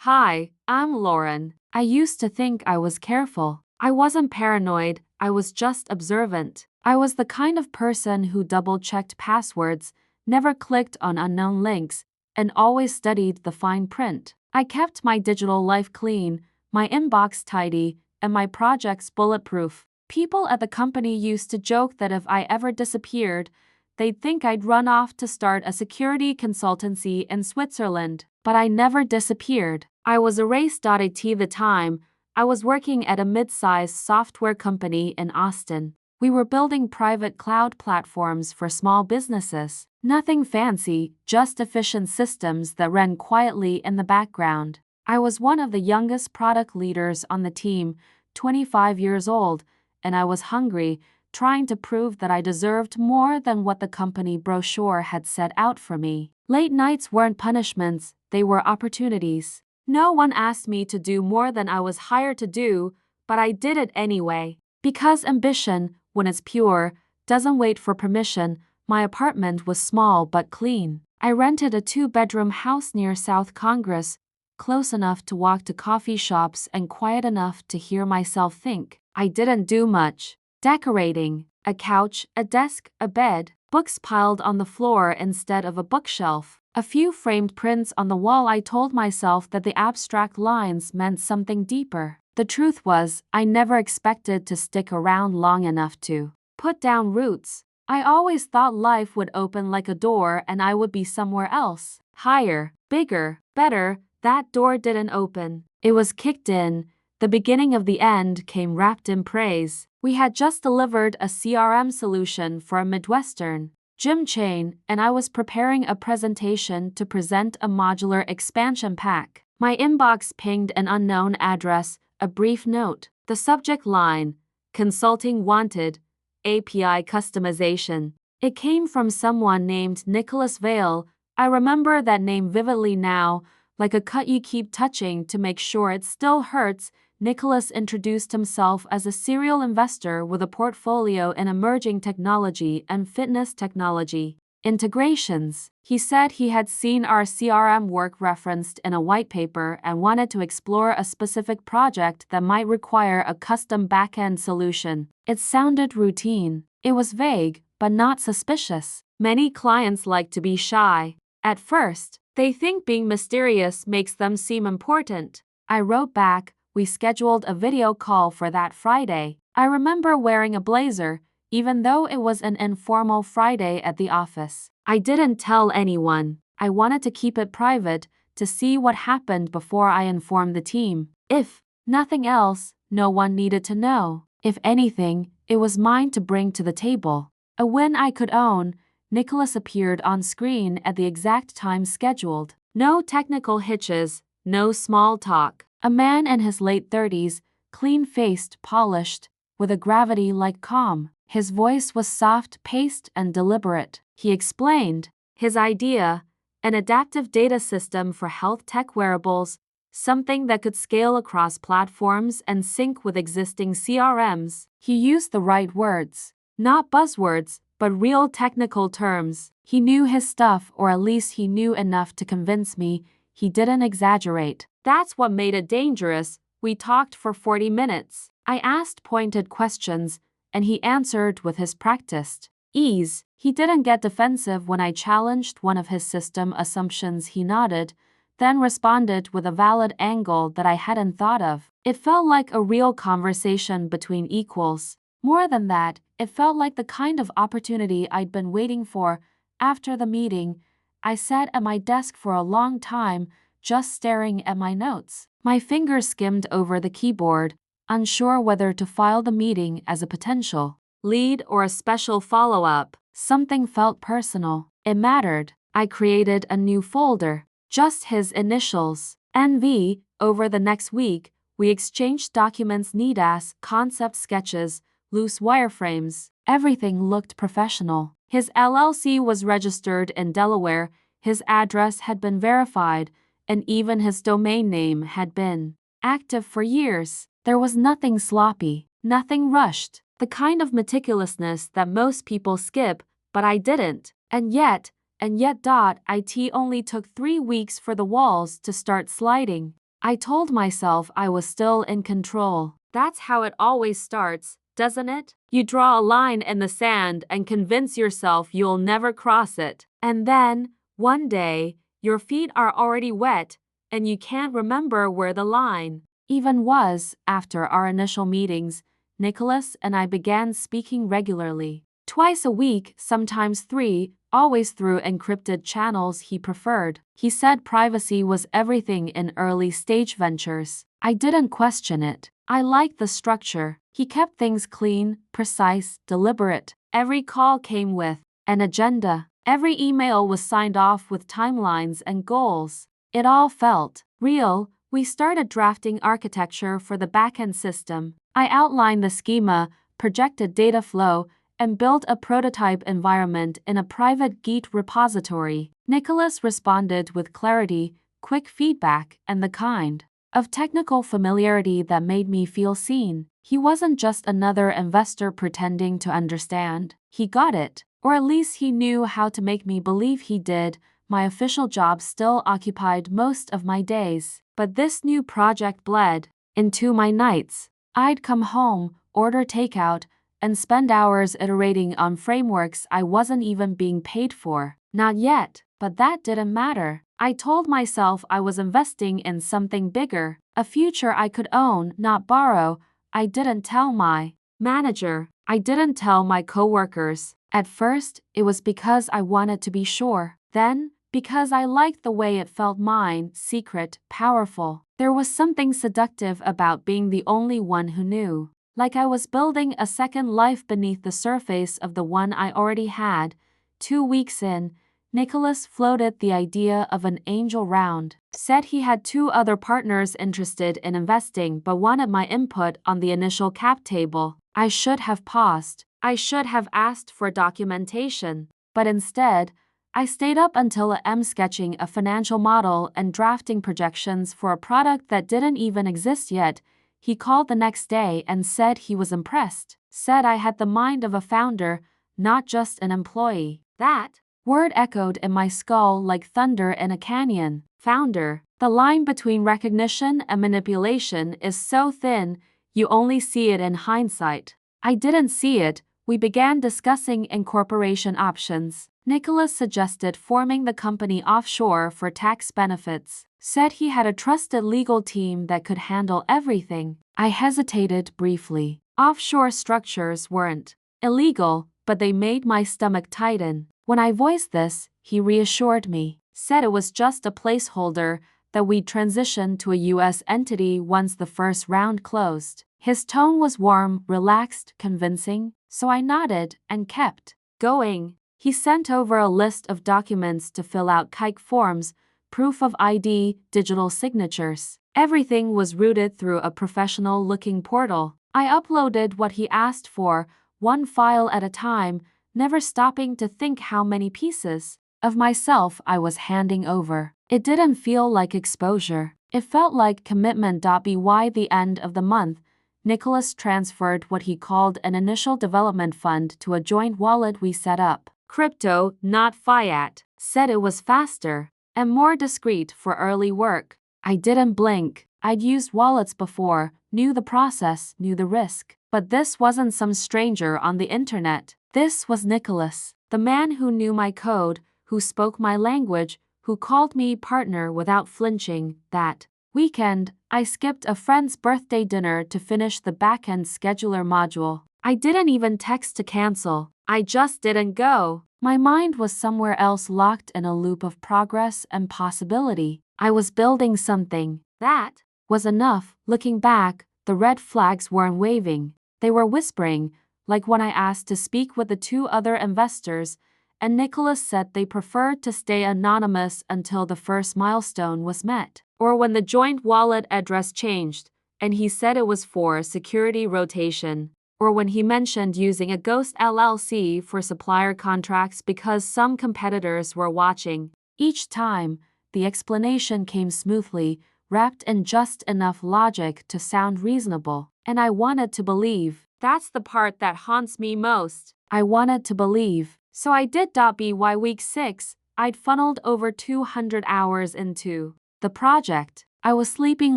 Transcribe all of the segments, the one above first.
Hi, I'm Lauren. I used to think I was careful. I wasn't paranoid, I was just observant. I was the kind of person who double-checked passwords, never clicked on unknown links, and always studied the fine print. I kept my digital life clean, my inbox tidy, and my projects bulletproof. People at the company used to joke that if I ever disappeared, they'd think I'd run off to start a security consultancy in Switzerland. But I never disappeared. I was erased. At the time, I was working at a mid-sized software company in Austin. We were building private cloud platforms for small businesses. Nothing fancy, just efficient systems that ran quietly in the background. I was one of the youngest product leaders on the team, 25 years old, and I was hungry, trying to prove that I deserved more than what the company brochure had set out for me. Late nights weren't punishments, they were opportunities. No one asked me to do more than I was hired to do, but I did it anyway. Because ambition, when it's pure, doesn't wait for permission. My apartment was small but clean. I rented a 2-bedroom house near South Congress, close enough to walk to coffee shops and quiet enough to hear myself think. I didn't do much. Decorating, a couch, a desk, a bed, books piled on the floor instead of a bookshelf, a few framed prints on the wall. I told myself that the abstract lines meant something deeper. The truth was, I never expected to stick around long enough to put down roots. I always thought life would open like a door and I would be somewhere else. Higher, bigger, better. That door didn't open. It was kicked in. The beginning of the end came wrapped in praise. We had just delivered a CRM solution for a Midwestern gym chain, and I was preparing a presentation to present a modular expansion pack. My inbox pinged an unknown address, a brief note. The subject line, Consulting Wanted, API Customization. It came from someone named Nicholas Vale. I remember that name vividly now, like a cut you keep touching to make sure it still hurts. Nicholas introduced himself as a serial investor with a portfolio in emerging technology and fitness technology integrations. He said he had seen our CRM work referenced in a white paper and wanted to explore a specific project that might require a custom backend solution. It sounded routine. It was vague, but not suspicious. Many clients like to be shy. At first, they think being mysterious makes them seem important. I wrote back, we scheduled a video call for that Friday. I remember wearing a blazer, even though it was an informal Friday at the office. I didn't tell anyone. I wanted to keep it private, to see what happened before I informed the team. If nothing else, no one needed to know. If anything, it was mine to bring to the table. A win I could own. Nicholas appeared on screen at the exact time scheduled. No technical hitches, no small talk. A man in his late 30s, clean-faced, polished, with a gravity like calm. His voice was soft-paced and deliberate. He explained his idea, an adaptive data system for health tech wearables, something that could scale across platforms and sync with existing CRMs. He used the right words, not buzzwords, but real technical terms. He knew his stuff, or at least he knew enough to convince me. He didn't exaggerate. That's what made it dangerous. We talked for 40 minutes. I asked pointed questions, and he answered with his practiced ease. He didn't get defensive when I challenged one of his system assumptions. He nodded, then responded with a valid angle that I hadn't thought of. It felt like a real conversation between equals. More than that, it felt like the kind of opportunity I'd been waiting for. After the meeting, I sat at my desk for a long time, just staring at my notes. My fingers skimmed over the keyboard, unsure whether to file the meeting as a potential lead or a special follow-up. Something felt personal. It mattered. I created a new folder, just his initials, NV. Over the next week, we exchanged documents, NIDAS, concept sketches, loose wireframes. Everything looked professional. His LLC was registered in Delaware, his address had been verified, and even his domain name had been active for years. There was nothing sloppy, nothing rushed, the kind of meticulousness that most people skip, but I didn't. And yet, it only took 3 weeks for the walls to start sliding. I told myself I was still in control. That's how it always starts, doesn't it? You draw a line in the sand and convince yourself you'll never cross it. And then, one day, your feet are already wet, and you can't remember where the line even was. After our initial meetings, Nicholas and I began speaking regularly. Twice a week, sometimes 3, always through encrypted channels he preferred. He said privacy was everything in early-stage ventures. I didn't question it. I liked the structure. He kept things clean, precise, deliberate. Every call came with an agenda. Every email was signed off with timelines and goals. It all felt real. We started drafting architecture for the backend system. I outlined the schema, projected data flow, and built a prototype environment in a private Git repository. Nicholas responded with clarity, quick feedback, and the kind of technical familiarity that made me feel seen. He wasn't just another investor pretending to understand. He got it, or at least he knew how to make me believe he did. My official job still occupied most of my days, but this new project bled into my nights. I'd come home, order takeout, and spend hours iterating on frameworks I wasn't even being paid for. Not yet, but that didn't matter. I told myself I was investing in something bigger, a future I could own, not borrow. I didn't tell my manager. I didn't tell my coworkers. At first, it was because I wanted to be sure. Then, because I liked the way it felt mine, secret, powerful. There was something seductive about being the only one who knew. Like I was building a second life beneath the surface of the one I already had. 2 weeks in, Nicholas floated the idea of an angel round. Said he had 2 other partners interested in investing but wanted my input on the initial cap table. I should have paused. I should have asked for documentation. But instead, I stayed up until AM sketching a financial model and drafting projections for a product that didn't even exist yet. He called the next day and said he was impressed. Said I had the mind of a founder, not just an employee. That word echoed in my skull like thunder in a canyon. Founder. The line between recognition and manipulation is so thin, you only see it in hindsight. I didn't see it. We began discussing incorporation options. Nicholas suggested forming the company offshore for tax benefits. Said he had a trusted legal team that could handle everything. I hesitated briefly. Offshore structures weren't illegal, but they made my stomach tighten. When I voiced this, he reassured me. Said it was just a placeholder, that we'd transition to a U.S. entity once the first round closed. His tone was warm, relaxed, convincing, so I nodded and kept going. He sent over a list of documents to fill out kike forms, proof of ID, digital signatures. Everything was routed through a professional-looking portal. I uploaded what he asked for, one file at a time, never stopping to think how many pieces of myself I was handing over. It didn't feel like exposure. It felt like commitment. By the end of the month, Nicholas transferred what he called an initial development fund to a joint wallet we set up. Crypto, not fiat. Said it was faster and more discreet for early work. I didn't blink. I'd used wallets before, knew the process, knew the risk. But this wasn't some stranger on the internet. This was Nicholas, the man who knew my code, who spoke my language, who called me partner without flinching. That weekend, I skipped a friend's birthday dinner to finish the backend scheduler module. I didn't even text to cancel. I just didn't go. My mind was somewhere else, locked in a loop of progress and possibility. I was building something. That was enough. Looking back, the red flags weren't waving. They were whispering, like when I asked to speak with the 2 other investors, and Nicholas said they preferred to stay anonymous until the first milestone was met. Or when the joint wallet address changed, and he said it was for security rotation. Or when he mentioned using a ghost LLC for supplier contracts because some competitors were watching. Each time, the explanation came smoothly, wrapped in just enough logic to sound reasonable. And I wanted to believe. That's the part that haunts me most. I wanted to believe. So I did. By week 6, I'd funneled over 200 hours into the project. I was sleeping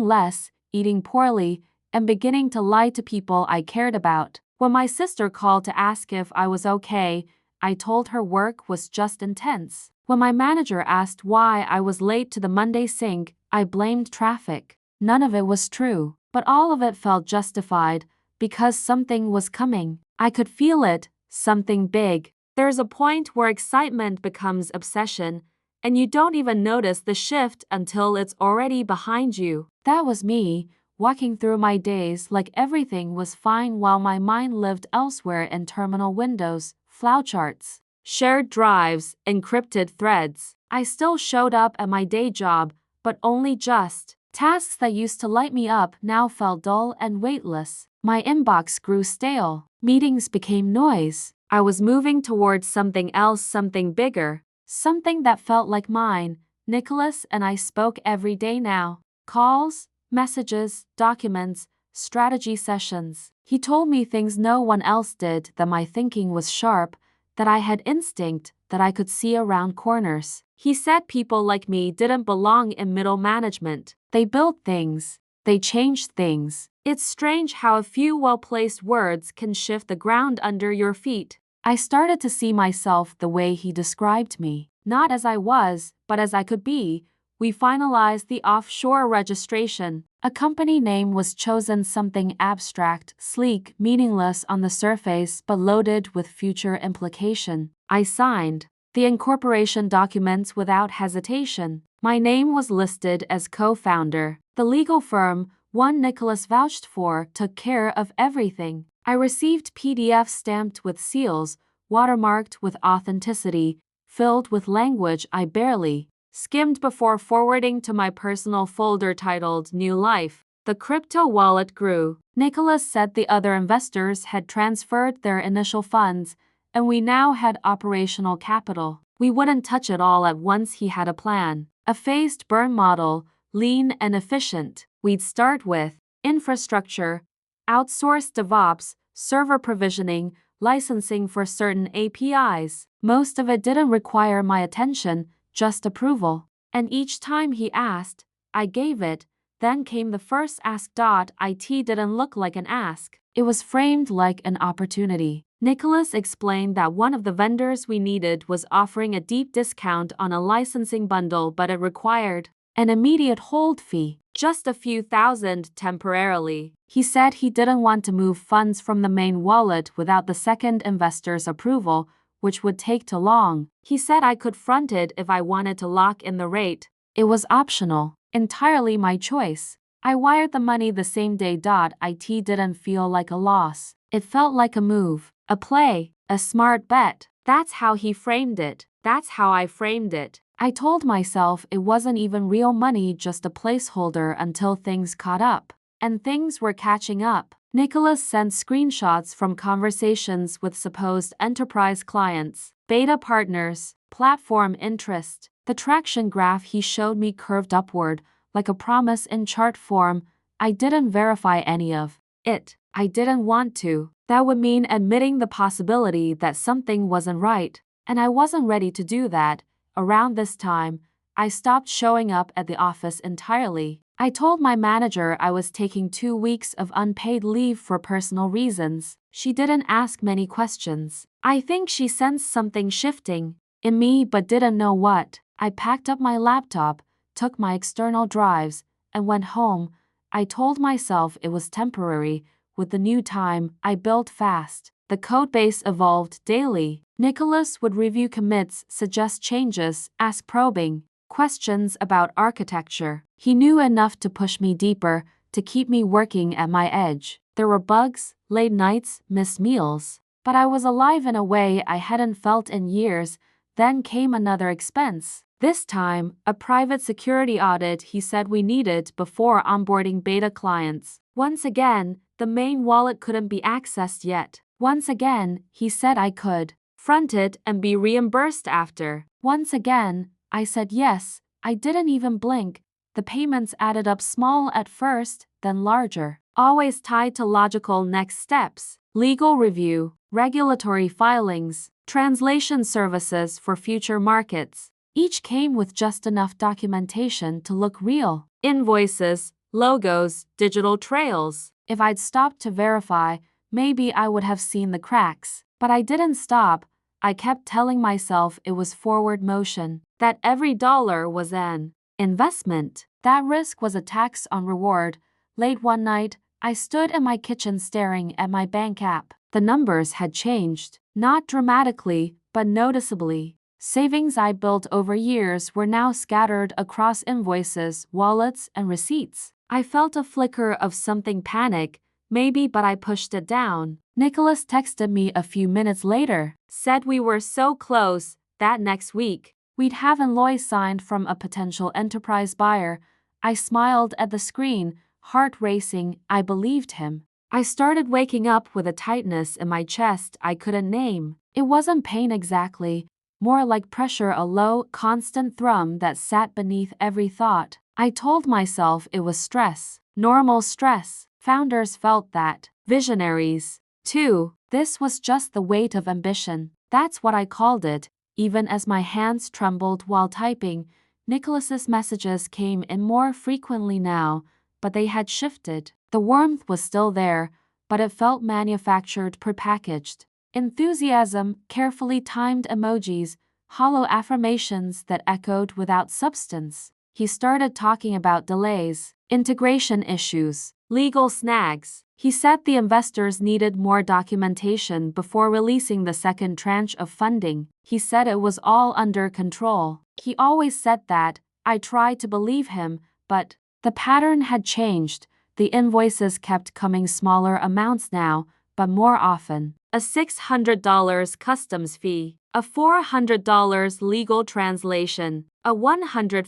less, eating poorly, and beginning to lie to people I cared about. When my sister called to ask if I was okay, I told her work was just intense. When my manager asked why I was late to the Monday sync, I blamed traffic. None of it was true, but all of it felt justified, because something was coming. I could feel it, something big. There's a point where excitement becomes obsession, and you don't even notice the shift until it's already behind you. That was me, walking through my days like everything was fine while my mind lived elsewhere in terminal windows, flowcharts, shared drives, encrypted threads. I still showed up at my day job, but only just. Tasks that used to light me up now felt dull and weightless. My inbox grew stale. Meetings became noise. I was moving towards something else, something bigger, something that felt like mine. Nicholas and I spoke every day now. Calls, messages, documents, strategy sessions. He told me things no one else did, that my thinking was sharp, that I had instinct, that I could see around corners. He said people like me didn't belong in middle management. They built things. They changed things. It's strange how a few well-placed words can shift the ground under your feet. I started to see myself the way he described me. Not as I was, but as I could be. We finalized the offshore registration. A company name was chosen, something abstract, sleek, meaningless on the surface but loaded with future implication. I signed the incorporation documents without hesitation. My name was listed as co-founder. The legal firm, one Nicholas vouched for, took care of everything. I received PDFs stamped with seals, watermarked with authenticity, filled with language I barely skimmed before forwarding to my personal folder titled New Life. The crypto wallet grew. Nicholas said the other investors had transferred their initial funds, and we now had operational capital. We wouldn't touch it all at once, he had a plan. A phased burn model, lean and efficient. We'd start with infrastructure, outsourced DevOps, server provisioning, licensing for certain APIs. Most of it didn't require my attention, just approval. And each time he asked, I gave it. Then came the first ask. It didn't look like an ask. It was framed like an opportunity. Nicholas explained that one of the vendors we needed was offering a deep discount on a licensing bundle, but it required an immediate hold fee, just a few thousand temporarily. He said he didn't want to move funds from the main wallet without the second investor's approval, which would take too long. He said I could front it if I wanted to lock in the rate. It was optional, entirely my choice. I wired the money the same day. It didn't feel like a loss. It felt like a move, a play, a smart bet. That's how he framed it. That's how I framed it. I told myself it wasn't even real money, just a placeholder until things caught up. And things were catching up. Nicholas sent screenshots from conversations with supposed enterprise clients, beta partners, platform interest. The traction graph he showed me curved upward, like a promise in chart form. I didn't verify any of it. I didn't want to. That would mean admitting the possibility that something wasn't right, and I wasn't ready to do that. Around this time, I stopped showing up at the office entirely. I told my manager I was taking 2 weeks of unpaid leave for personal reasons. She didn't ask many questions. I think she sensed something shifting in me but didn't know what. I packed up my laptop, took my external drives, and went home. I told myself it was temporary. With the new time, I built fast. The codebase evolved daily. Nicholas would review commits, suggest changes, ask probing questions about architecture. He knew enough to push me deeper, to keep me working at my edge. There were bugs, late nights, missed meals. But I was alive in a way I hadn't felt in years. Then came another expense. This time, a private security audit he said we needed before onboarding beta clients. Once again, the main wallet couldn't be accessed yet. Once again, he said I could front it and be reimbursed after. Once again, I said yes. I didn't even blink. The payments added up, small at first, then larger. Always tied to logical next steps. Legal review, regulatory filings, translation services for future markets. Each came with just enough documentation to look real. Invoices, logos, digital trails. If I'd stopped to verify, maybe I would have seen the cracks. But I didn't stop. I kept telling myself it was forward motion, that every dollar was an investment. That risk was a tax on reward. Late one night, I stood in my kitchen staring at my bank app. The numbers had changed, not dramatically, but noticeably. Savings I built over years were now scattered across invoices, wallets, and receipts. I felt a flicker of something panic, maybe, but I pushed it down. Nicholas texted me a few minutes later, said we were so close that next week we'd have an LOI signed from a potential enterprise buyer. I smiled at the screen, heart racing. I believed him. I started waking up with a tightness in my chest I couldn't name. It wasn't pain exactly, more like pressure, a low, constant thrum that sat beneath every thought. I told myself it was stress, normal stress. Founders felt that. Visionaries, too. This was just the weight of ambition. That's what I called it. Even as my hands trembled while typing, Nicholas's messages came in more frequently now, but they had shifted. The warmth was still there, but it felt manufactured, prepackaged. Enthusiasm, carefully timed emojis, hollow affirmations that echoed without substance. He started talking about delays, integration issues, legal snags. He said the investors needed more documentation before releasing the second tranche of funding. He said it was all under control. He always said that. I tried to believe him, but the pattern had changed. The invoices kept coming, smaller amounts now, but more often. A $600 customs fee, a $400 legal translation, a $150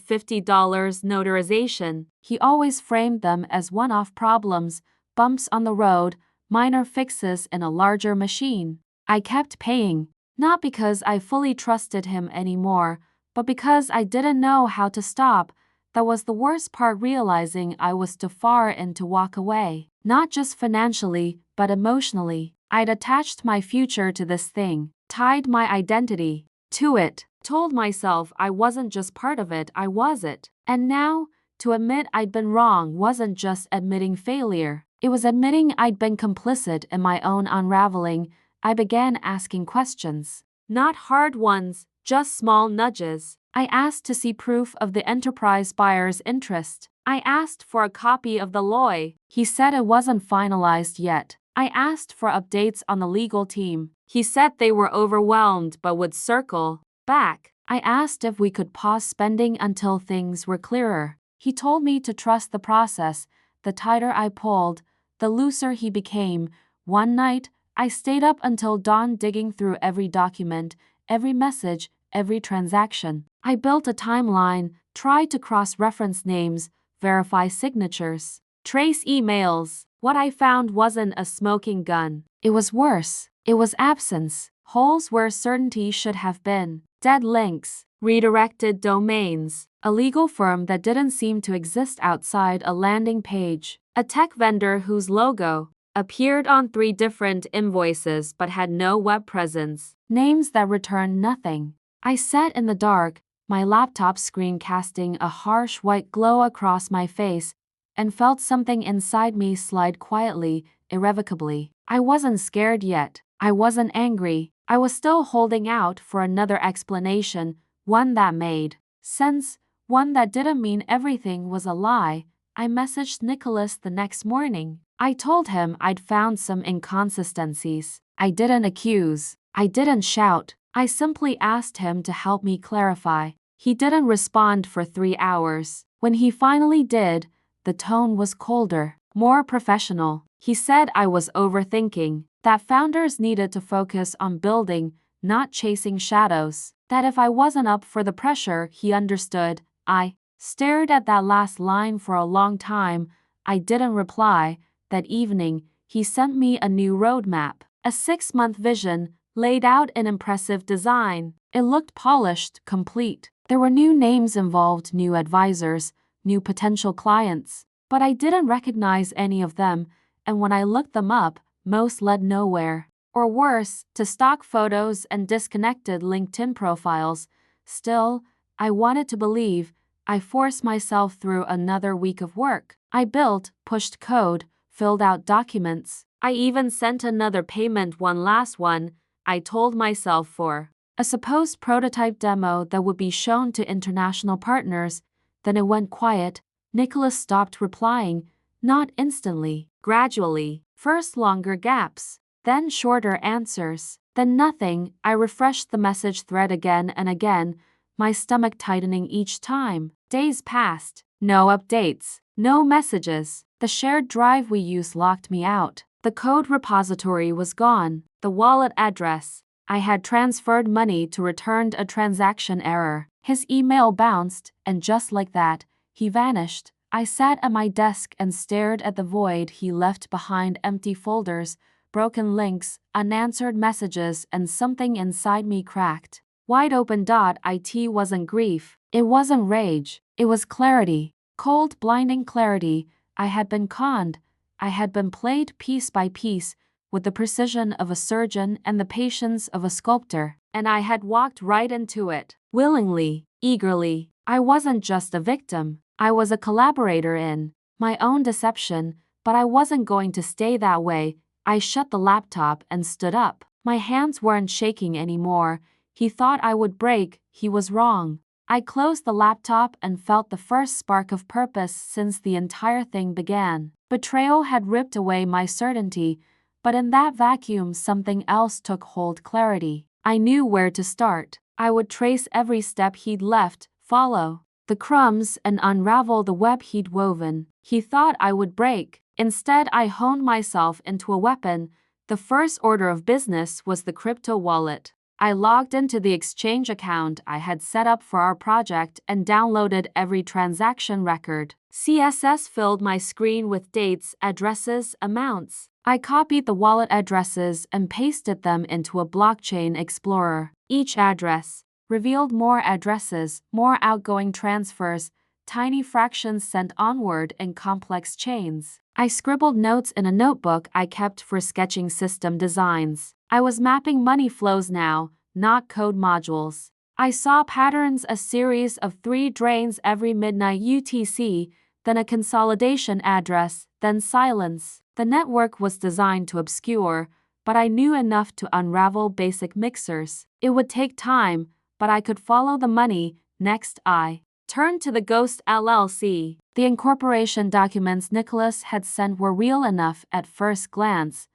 notarization. He always framed them as one-off problems, bumps on the road, minor fixes in a larger machine. I kept paying, not because I fully trusted him anymore, but because I didn't know how to stop. That was the worst part, realizing I was too far in to walk away. Not just financially, but emotionally. I'd attached my future to this thing, tied my identity to it, told myself I wasn't just part of it, I was it. And now, to admit I'd been wrong wasn't just admitting failure. It was admitting I'd been complicit in my own unraveling. I began asking questions. Not hard ones, just small nudges. I asked to see proof of the enterprise buyer's interest. I asked for a copy of the LOI. He said it wasn't finalized yet. I asked for updates on the legal team. He said they were overwhelmed but would circle back. I asked if we could pause spending until things were clearer. He told me to trust the process. The tighter I pulled, the looser he became. One night, I stayed up until dawn digging through every document, every message, every transaction. I built a timeline, tried to cross-reference names, verify signatures, trace emails. What I found wasn't a smoking gun. It was worse. It was absence, holes where certainty should have been, dead links, redirected domains, a legal firm that didn't seem to exist outside a landing page, a tech vendor whose logo appeared on 3 different invoices but had no web presence, names that returned nothing. I sat in the dark, my laptop screen casting a harsh white glow across my face, and felt something inside me slide quietly, irrevocably. I wasn't scared yet. I wasn't angry. I was still holding out for another explanation, one that made sense, one that didn't mean everything was a lie. I messaged Nicholas the next morning. I told him I'd found some inconsistencies. I didn't accuse. I didn't shout. I simply asked him to help me clarify. He didn't respond for 3 hours. When he finally did, the tone was colder, more professional. He said I was overthinking, that founders needed to focus on building, not chasing shadows, that if I wasn't up for the pressure, he understood. I stared at that last line for a long time. I didn't reply. That evening, he sent me a new roadmap, a 6-month vision, laid out in impressive design. It looked polished, complete. There were new names involved, new advisors, new potential clients, but I didn't recognize any of them, and when I looked them up, most led nowhere. Or worse, to stock photos and disconnected LinkedIn profiles. Still, I wanted to believe. I forced myself through another week of work. I built, pushed code, filled out documents. I even sent another payment, one last one, I told myself, for a supposed prototype demo that would be shown to international partners. Then it went quiet. Nicholas stopped replying, not instantly, gradually. First longer gaps, then shorter answers, then nothing. I refreshed the message thread again and again, my stomach tightening each time. Days passed. No updates, no messages. The shared drive we used locked me out. The code repository was gone. The wallet address I had transferred money to returned a transaction error. His email bounced, and just like that, he vanished. I sat at my desk and stared at the void he left behind, empty folders, broken links, unanswered messages, and something inside me cracked. Wide open. It wasn't grief. It wasn't rage. It was clarity. Cold, blinding clarity. I had been conned. I had been played piece by piece, with the precision of a surgeon and the patience of a sculptor, and I had walked right into it, willingly, eagerly. I wasn't just a victim. I was a collaborator in my own deception, but I wasn't going to stay that way. I shut the laptop and stood up. My hands weren't shaking anymore. He thought I would break. He was wrong. I closed the laptop and felt the first spark of purpose since the entire thing began. Betrayal had ripped away my certainty, but in that vacuum something else took hold: clarity. I knew where to start. I would trace every step he'd left, follow the crumbs, and unravel the web he'd woven. He thought I would break. Instead, I honed myself into a weapon. The first order of business was the crypto wallet. I logged into the exchange account I had set up for our project and downloaded every transaction record. CSS filled my screen with dates, addresses, amounts. I copied the wallet addresses and pasted them into a blockchain explorer. Each address revealed more addresses, more outgoing transfers, tiny fractions sent onward in complex chains. I scribbled notes in a notebook I kept for sketching system designs. I was mapping money flows now, not code modules. I saw patterns: a series of 3 drains every midnight UTC, then a consolidation address, then silence. The network was designed to obscure, but I knew enough to unravel basic mixers. It would take time, but I could follow the money. Next, I turned to the Ghost LLC. The incorporation documents Nicholas had sent were real enough at first glance.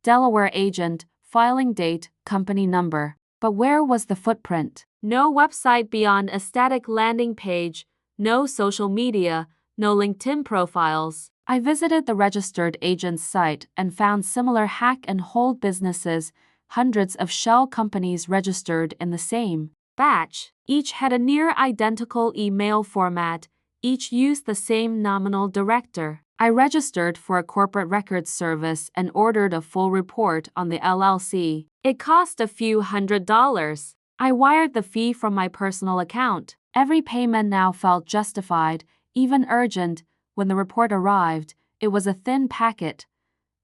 Delaware agent, filing date, company number. But where was the footprint? No website beyond a static landing page, no social media, no LinkedIn profiles. I visited the registered agent's site and found similar hack and hold businesses, hundreds of shell companies registered in the same batch. Each had a near identical email format, each used the same nominal director. I registered for a corporate records service and ordered a full report on the LLC. It cost a few $100s. I wired the fee from my personal account. Every payment now felt justified, even urgent. When the report arrived, it was a thin packet,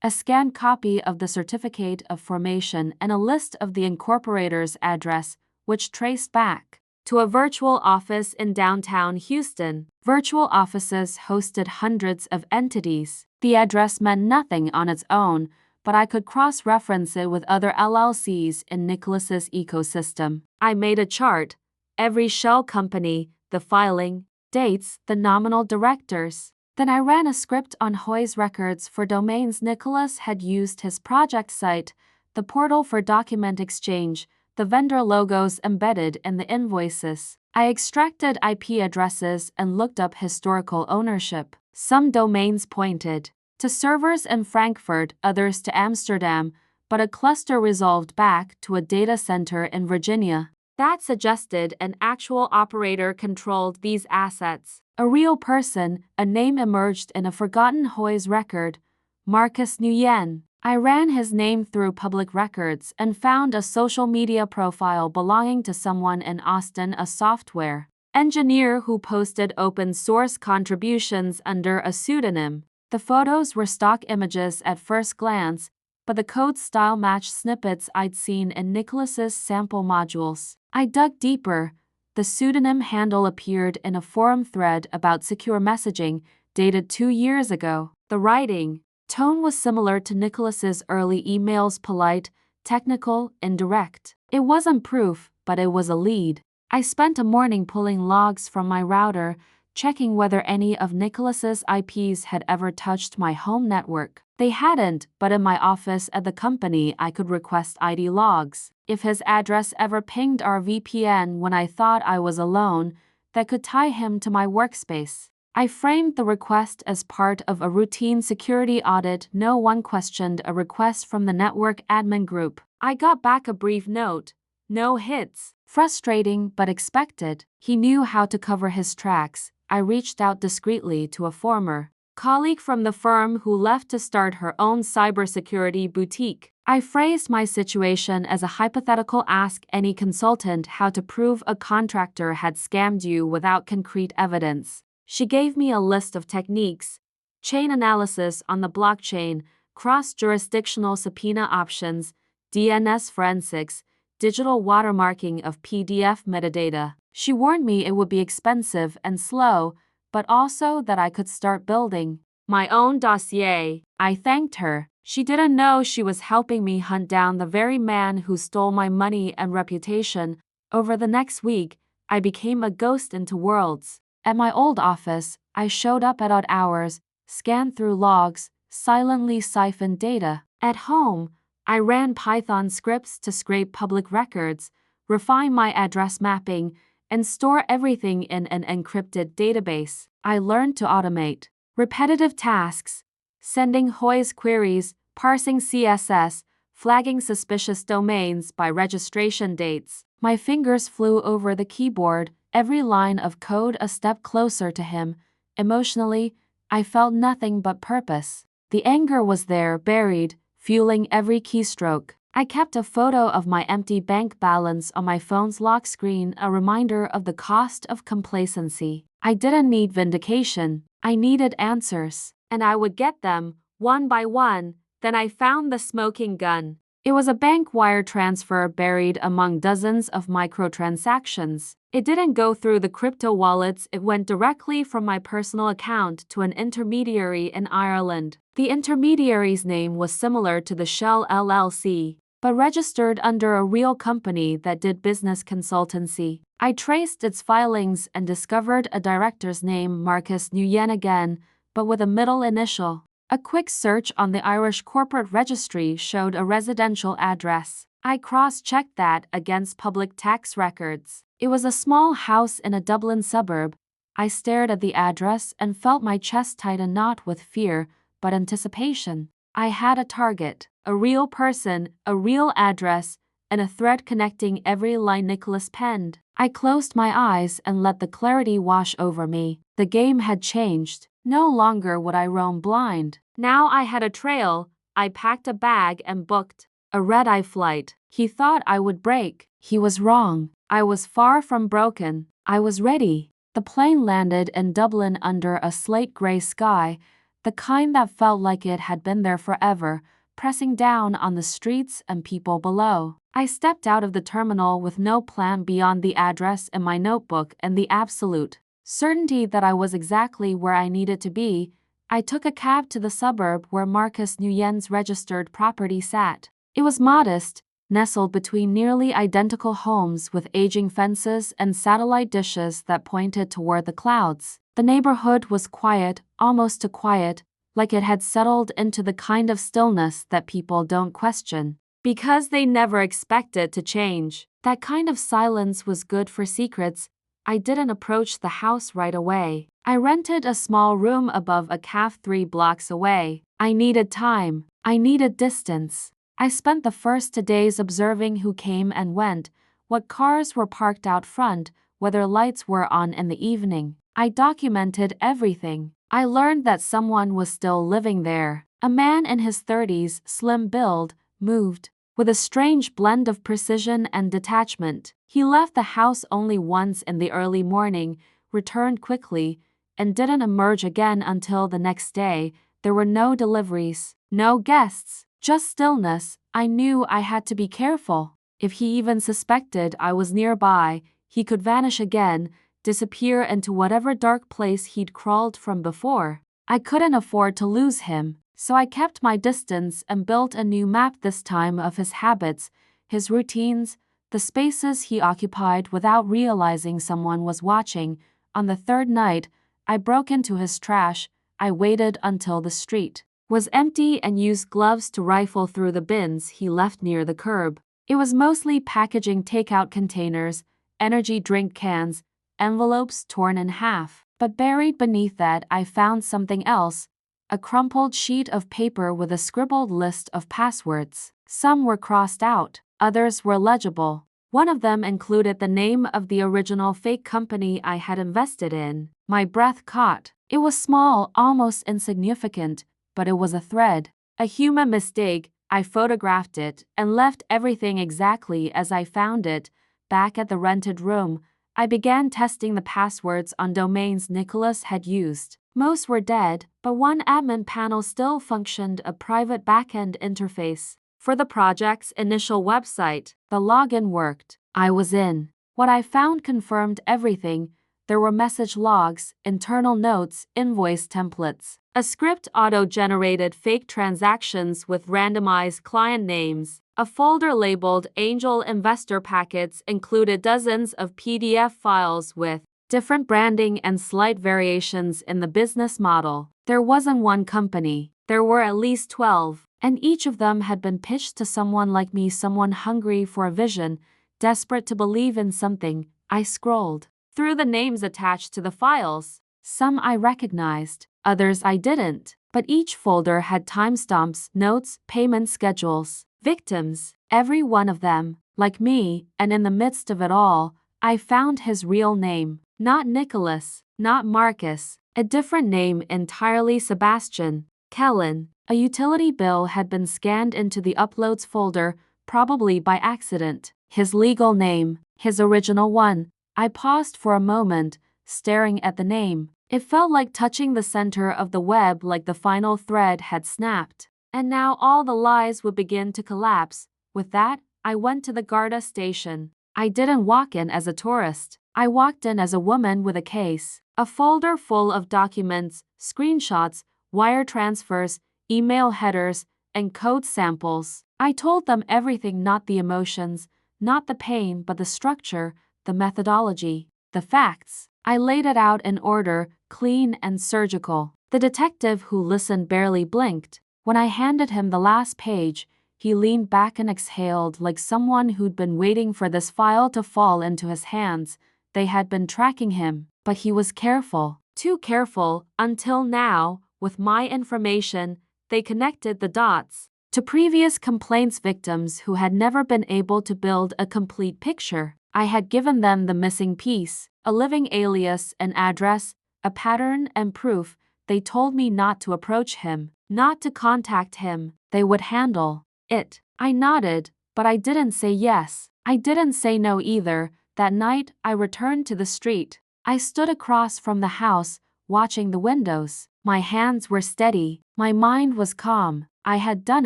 a scanned copy of the certificate of formation and a list of the incorporator's address, which traced back to a virtual office in downtown Houston. Virtual offices hosted hundreds of entities. The address meant nothing on its own, but I could cross-reference it with other LLCs in Nicholas's ecosystem. I made a chart: every shell company, the filing dates, the nominal directors. Then I ran a script on Hoy's records for domains Nicholas had used: his project site, the portal for document exchange, the vendor logos embedded in the invoices. I extracted IP addresses and looked up historical ownership. Some domains pointed to servers in Frankfurt, others to Amsterdam, but a cluster resolved back to a data center in Virginia. That suggested an actual operator controlled these assets. A real person. A name emerged in a forgotten Hoy's record: Marcus Nguyen. I ran his name through public records and found a social media profile belonging to someone in Austin, a software engineer who posted open source contributions under a pseudonym. The photos were stock images at first glance, but the code style matched snippets I'd seen in Nicholas's sample modules. I dug deeper. The pseudonym handle appeared in a forum thread about secure messaging, dated 2 years ago. The writing tone was similar to Nicholas's early emails, polite, technical, indirect. It wasn't proof, but it was a lead. I spent a morning pulling logs from my router, checking whether any of Nicholas's IPs had ever touched my home network. They hadn't, but in my office at the company I could request ID logs. If his address ever pinged our VPN when I thought I was alone, that could tie him to my workspace. I framed the request as part of a routine security audit. No one questioned a request from the network admin group. I got back a brief note. No hits. Frustrating but expected. He knew how to cover his tracks. I reached out discreetly to a former colleague from the firm who left to start her own cybersecurity boutique. I phrased my situation as a hypothetical: ask any consultant how to prove a contractor had scammed you without concrete evidence. She gave me a list of techniques: chain analysis on the blockchain, cross-jurisdictional subpoena options, DNS forensics, digital watermarking of PDF metadata. She warned me it would be expensive and slow, but also that I could start building my own dossier. I thanked her. She didn't know she was helping me hunt down the very man who stole my money and reputation. Over the next week, I became a ghost into worlds. At my old office, I showed up at odd hours, scanned through logs, silently siphoned data. At home, I ran Python scripts to scrape public records, refine my address mapping, and store everything in an encrypted database. I learned to automate repetitive tasks: sending Hoy's queries, parsing CSS, flagging suspicious domains by registration dates. My fingers flew over the keyboard, every line of code a step closer to him. Emotionally, I felt nothing but purpose. The anger was there, buried, fueling every keystroke. I kept a photo of my empty bank balance on my phone's lock screen, a reminder of the cost of complacency. I didn't need vindication. I needed answers. And I would get them, one by one. Then I found the smoking gun. It was a bank wire transfer buried among dozens of microtransactions. It didn't go through the crypto wallets, it went directly from my personal account to an intermediary in Ireland. The intermediary's name was similar to the Shell LLC, but registered under a real company that did business consultancy. I traced its filings and discovered a director's name, Marcus Nguyen again, but with a middle initial. A quick search on the Irish corporate registry showed a residential address. I cross-checked that against public tax records. It was a small house in a Dublin suburb. I stared at the address and felt my chest tighten, not with fear, but anticipation. I had a target, a real person, a real address, and a thread connecting every line Nicholas penned. I closed my eyes and let the clarity wash over me. The game had changed. No longer would I roam blind. Now I had a trail. I packed a bag and booked a red-eye flight. He thought I would break. He was wrong. I was far from broken. I was ready. The plane landed in Dublin under a slate-gray sky, the kind that felt like it had been there forever, pressing down on the streets and people below. I stepped out of the terminal with no plan beyond the address in my notebook and the absolute certainty that I was exactly where I needed to be. I took a cab to the suburb where Marcus Nguyen's registered property sat. It was modest, nestled between nearly identical homes with aging fences and satellite dishes that pointed toward the clouds. The neighborhood was quiet, almost too quiet, like it had settled into the kind of stillness that people don't question, because they never expect it to change. That kind of silence was good for secrets. I didn't approach the house right away. I rented a small room above a cafe 3 blocks away. I needed time. I needed distance. I spent the first 2 days observing who came and went, what cars were parked out front, whether lights were on in the evening. I documented everything. I learned that someone was still living there. A man in his 30s, slim build, moved with a strange blend of precision and detachment. He left the house only once in the early morning, returned quickly, and didn't emerge again until the next day. There were no deliveries, no guests, just stillness. I knew I had to be careful. If he even suspected I was nearby, he could vanish again, disappear into whatever dark place he'd crawled from before. I couldn't afford to lose him, so I kept my distance and built a new map, this time of his habits, his routines, the spaces he occupied without realizing someone was watching. On the third night, I broke into his trash. I waited until the street was empty and used gloves to rifle through the bins he left near the curb. It was mostly packaging, takeout containers, energy drink cans, envelopes torn in half. But buried beneath that, I found something else, a crumpled sheet of paper with a scribbled list of passwords. Some were crossed out, others were legible. One of them included the name of the original fake company I had invested in. My breath caught. It was small, almost insignificant, but it was a thread. A human mistake. I photographed it and left everything exactly as I found it. Back at the rented room, I began testing the passwords on domains Nicholas had used. Most were dead, but one admin panel still functioned, a private backend interface. For the project's initial website, the login worked. I was in. What I found confirmed everything. There were message logs, internal notes, invoice templates. A script auto-generated fake transactions with randomized client names. A folder labeled Angel Investor Packets included dozens of PDF files with different branding and slight variations in the business model. There wasn't one company. There were at least 12, and each of them had been pitched to someone like me, someone hungry for a vision, desperate to believe in something. I scrolled through the names attached to the files. Some I recognized, others I didn't, but each folder had timestamps, notes, payment schedules, victims, every one of them, like me, and in the midst of it all, I found his real name. Not Nicholas, not Marcus, a different name entirely, Sebastian. Kellen. A utility bill had been scanned into the uploads folder, probably by accident. His legal name, his original one. I paused for a moment, staring at the name. It felt like touching the center of the web, like the final thread had snapped. And now all the lies would begin to collapse. With that, I went to the Garda station. I didn't walk in as a tourist. I walked in as a woman with a case. A folder full of documents, screenshots, wire transfers, email headers, and code samples. I told them everything, not the emotions, not the pain, but the structure, the methodology, the facts. I laid it out in order, clean and surgical. The detective who listened barely blinked. When I handed him the last page, he leaned back and exhaled like someone who'd been waiting for this file to fall into his hands. They had been tracking him, but he was careful. Too careful, until now, with my information, they connected the dots to previous complaints, victims who had never been able to build a complete picture. I had given them the missing piece, a living alias, an address, a pattern and proof. They told me not to approach him, not to contact him. They would handle it. I nodded, but I didn't say yes. I didn't say no either. That night, I returned to the street. I stood across from the house, watching the windows. My hands were steady. My mind was calm. I had done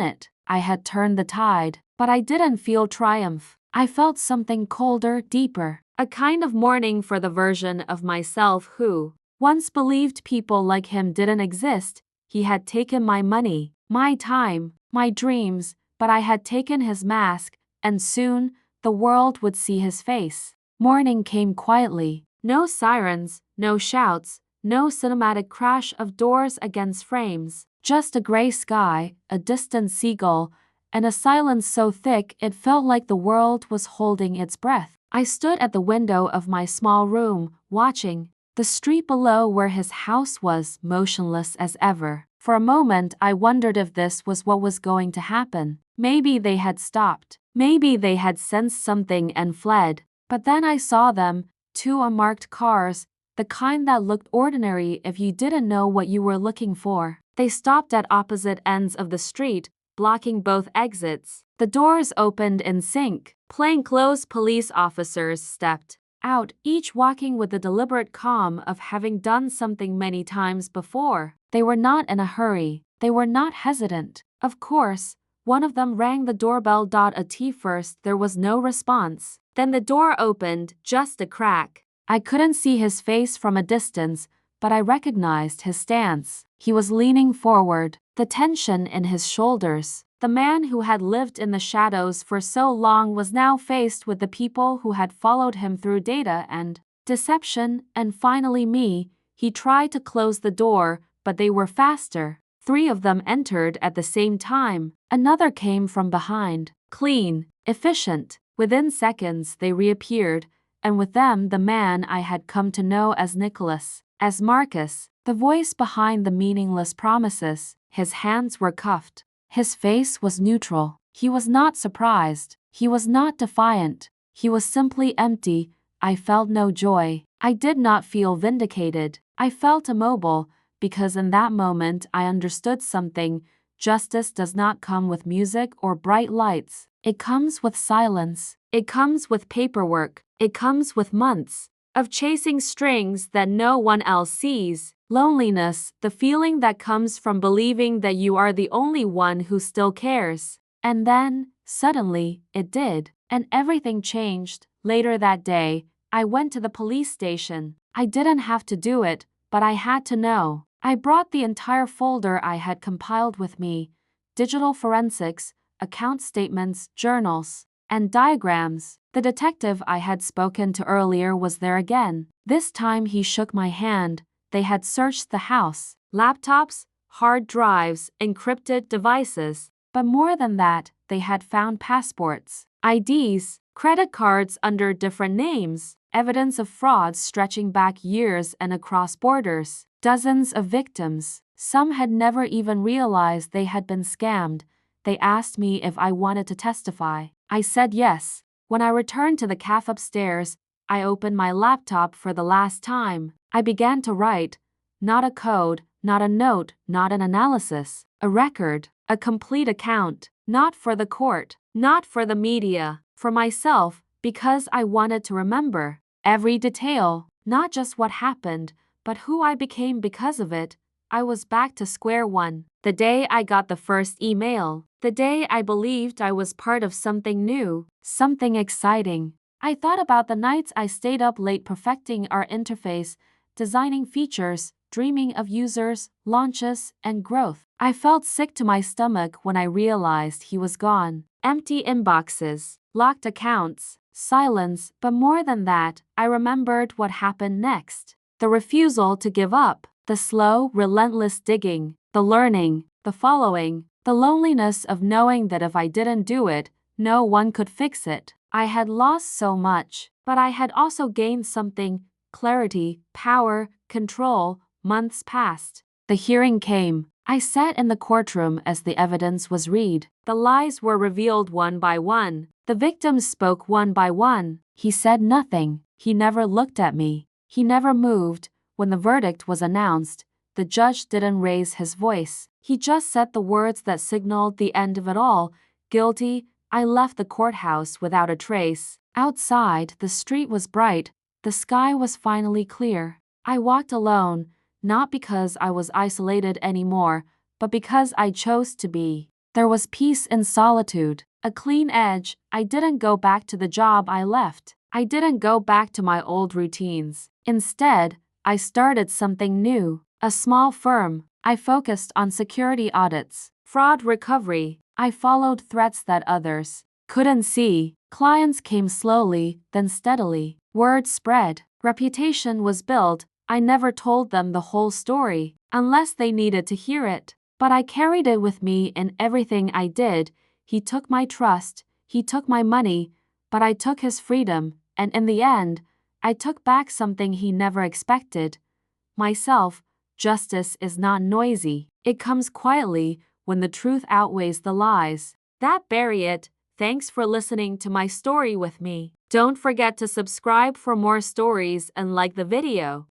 it. I had turned the tide. But I didn't feel triumph. I felt something colder, deeper. A kind of mourning for the version of myself who once believed people like him didn't exist. He had taken my money, my time, my dreams, but I had taken his mask, and soon, the world would see his face. Morning came quietly. No sirens, no shouts, no cinematic crash of doors against frames. Just a gray sky, a distant seagull, and a silence so thick it felt like the world was holding its breath. I stood at the window of my small room, watching the street below where his house was, motionless as ever. For a moment I wondered if this was what was going to happen. Maybe they had stopped. Maybe they had sensed something and fled. But then I saw them, two unmarked cars, the kind that looked ordinary if you didn't know what you were looking for. They stopped at opposite ends of the street, blocking both exits. The doors opened in sync. Plainclothes police officers stepped out, each walking with the deliberate calm of having done something many times before. They were not in a hurry. They were not hesitant. Of course, One of them rang the doorbell. At first there was no response. Then the door opened, just a crack. I couldn't see his face from a distance, but I recognized his stance. He was leaning forward, the tension in his shoulders. The man who had lived in the shadows for so long was now faced with the people who had followed him through data and deception, and finally me. He tried to close the door, but they were faster. 3 of them entered at the same time. Another came from behind. Clean, efficient. Within seconds they reappeared, and with them the man I had come to know as Nicholas, as Marcus, the voice behind the meaningless promises. His hands were cuffed. His face was neutral. He was not surprised. He was not defiant. He was simply empty. I felt no joy. I did not feel vindicated. I felt immobile, because in that moment I understood something. Justice does not come with music or bright lights. It comes with silence. It comes with paperwork. It comes with months of chasing strings that no one else sees. Loneliness, the feeling that comes from believing that you are the only one who still cares. And then, suddenly, it did. And everything changed. Later that day, I went to the police station. I didn't have to do it, but I had to know. I brought the entire folder I had compiled with me. Digital forensics, account statements, journals, and diagrams. The detective I had spoken to earlier was there again. This time he shook my hand. They had searched the house. Laptops, hard drives, encrypted devices. But more than that, they had found passports, IDs, credit cards under different names, evidence of frauds stretching back years and across borders. Dozens of victims. Some had never even realized they had been scammed. They asked me if I wanted to testify. I said yes. When I returned to the cafe upstairs, I opened my laptop for the last time. I began to write. Not a code, not a note, not an analysis. A record, a complete account. Not for the court, not for the media, for myself, because I wanted to remember every detail, not just what happened, but who I became because of it. I was back to square one. The day I got the first email. The day I believed I was part of something new, something exciting. I thought about the nights I stayed up late perfecting our interface, designing features, dreaming of users, launches, and growth. I felt sick to my stomach when I realized he was gone. Empty inboxes, locked accounts, silence, but more than that, I remembered what happened next. The refusal to give up, the slow, relentless digging, the learning, the following, the loneliness of knowing that if I didn't do it, no one could fix it. I had lost so much, but I had also gained something: clarity, power, control. Months passed. The hearing came. I sat in the courtroom as the evidence was read. The lies were revealed one by one. The victims spoke one by one. He said nothing. He never looked at me. He never moved. When the verdict was announced, the judge didn't raise his voice. He just said the words that signaled the end of it all: guilty. I left the courthouse without a trace. Outside, the street was bright. The sky was finally clear. I walked alone, not because I was isolated anymore, but because I chose to be. There was peace in solitude, a clean edge. I didn't go back to the job I left. I didn't go back to my old routines. Instead, I started something new. A small firm. I focused on security audits, fraud recovery. I followed threats that others couldn't see. Clients came slowly, then steadily. Word spread. Reputation was built. I never told them the whole story, unless they needed to hear it. But I carried it with me in everything I did. He took my trust, he took my money, but I took his freedom, and in the end, I took back something he never expected. Myself. Justice is not noisy. It comes quietly when the truth outweighs the lies. That bury it. Thanks for listening to my story with me. Don't forget to subscribe for more stories and like the video.